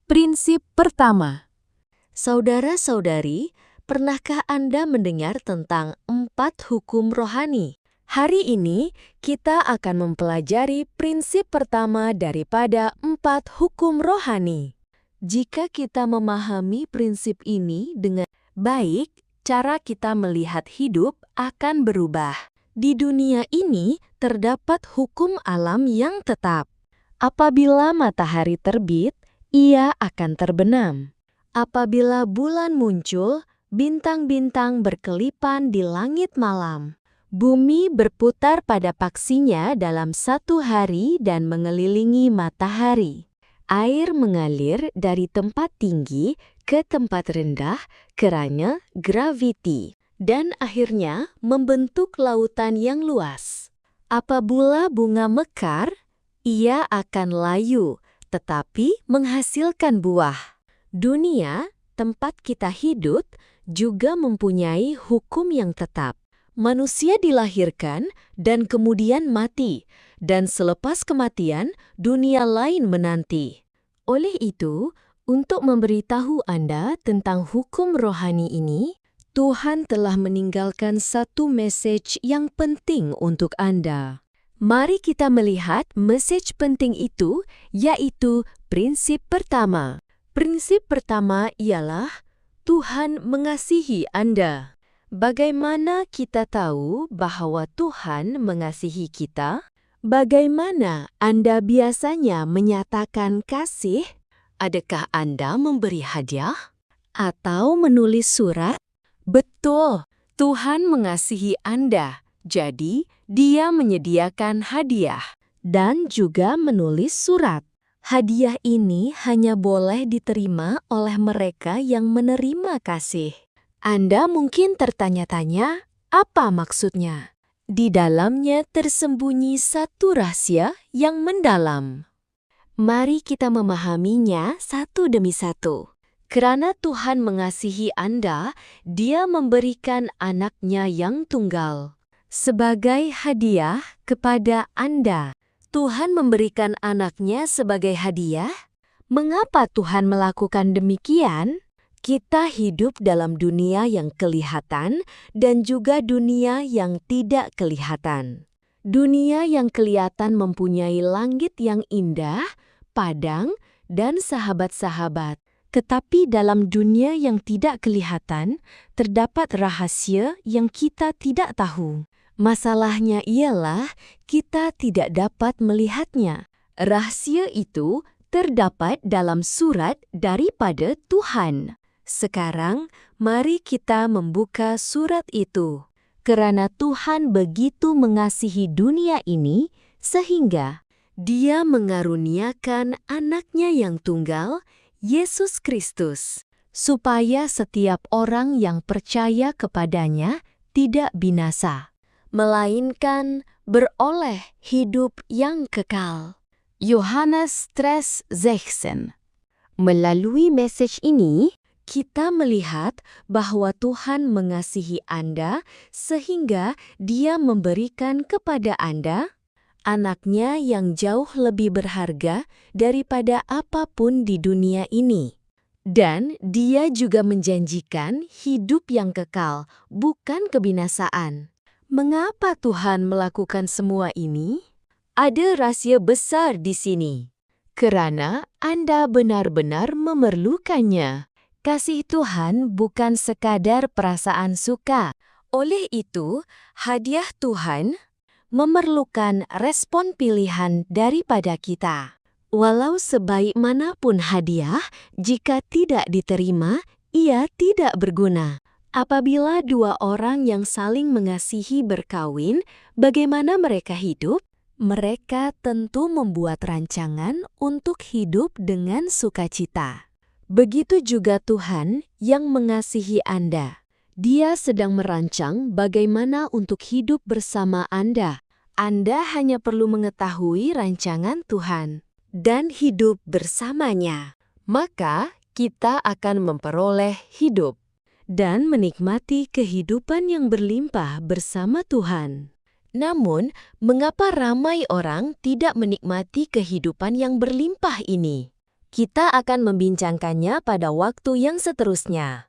Prinsip pertama. Saudara-saudari, pernahkah Anda mendengar tentang 4 hukum rohani? Hari ini kita akan mempelajari prinsip pertama daripada 4 hukum rohani. Jika kita memahami prinsip ini dengan baik, cara kita melihat hidup akan berubah. Di dunia ini terdapat hukum alam yang tetap. Apabila matahari terbit, ia akan terbenam. Apabila bulan muncul, bintang-bintang berkelipan di langit malam. Bumi berputar pada paksinya dalam 1 hari dan mengelilingi matahari. Air mengalir dari tempat tinggi ke tempat rendah kerana graviti, dan akhirnya membentuk lautan yang luas. Apabila bunga mekar, ia akan layu, tetapi menghasilkan buah. Dunia, tempat kita hidup, juga mempunyai hukum yang tetap. Manusia dilahirkan dan kemudian mati, dan selepas kematian, dunia lain menanti. Oleh itu, untuk memberitahu Anda tentang hukum rohani ini, Tuhan telah meninggalkan satu mesej yang penting untuk Anda. Mari kita melihat mesej penting itu, yaitu prinsip pertama. Prinsip pertama ialah Tuhan mengasihi Anda. Bagaimana kita tahu bahawa Tuhan mengasihi kita? Bagaimana Anda biasanya menyatakan kasih? Adakah Anda memberi hadiah? Atau menulis surat? Betul, Tuhan mengasihi Anda. Jadi, Dia menyediakan hadiah dan juga menulis surat. Hadiah ini hanya boleh diterima oleh mereka yang menerima kasih. Anda mungkin tertanya-tanya, apa maksudnya? Di dalamnya tersembunyi satu rahasia yang mendalam. Mari kita memahaminya satu demi satu. Kerana Tuhan mengasihi Anda, Dia memberikan anaknya yang tunggal. Sebagai hadiah kepada Anda. Tuhan memberikan anaknya sebagai hadiah? Mengapa Tuhan melakukan demikian? Kita hidup dalam dunia yang kelihatan dan juga dunia yang tidak kelihatan. Dunia yang kelihatan mempunyai langit yang indah, padang, dan sahabat-sahabat. Tetapi dalam dunia yang tidak kelihatan, terdapat rahasia yang kita tidak tahu. Masalahnya ialah kita tidak dapat melihatnya. Rahasia itu terdapat dalam surat daripada Tuhan. Sekarang, mari kita membuka surat itu. Kerana Tuhan begitu mengasihi dunia ini, sehingga Dia mengaruniakan anaknya yang tunggal, Yesus Kristus, supaya setiap orang yang percaya kepadanya tidak binasa, melainkan beroleh hidup yang kekal. Yohanes 3:16. Melalui mesej ini, kita melihat bahwa Tuhan mengasihi Anda sehingga Dia memberikan kepada Anda anaknya yang jauh lebih berharga daripada apapun di dunia ini. Dan Dia juga menjanjikan hidup yang kekal, bukan kebinasaan. Mengapa Tuhan melakukan semua ini? Ada rahasia besar di sini. Kerana Anda benar-benar memerlukannya. Kasih Tuhan bukan sekadar perasaan suka. Oleh itu, hadiah Tuhan memerlukan respon pilihan daripada kita. Walau sebaik manapun hadiah, jika tidak diterima, ia tidak berguna. Apabila 2 orang yang saling mengasihi berkahwin, bagaimana mereka hidup? Mereka tentu membuat rancangan untuk hidup dengan sukacita. Begitu juga Tuhan yang mengasihi Anda. Dia sedang merancang bagaimana untuk hidup bersama Anda. Anda hanya perlu mengetahui rancangan Tuhan dan hidup bersamanya. Maka kita akan memperoleh hidup dan menikmati kehidupan yang berlimpah bersama Tuhan. Namun, mengapa ramai orang tidak menikmati kehidupan yang berlimpah ini? Kita akan membincangkannya pada waktu yang seterusnya.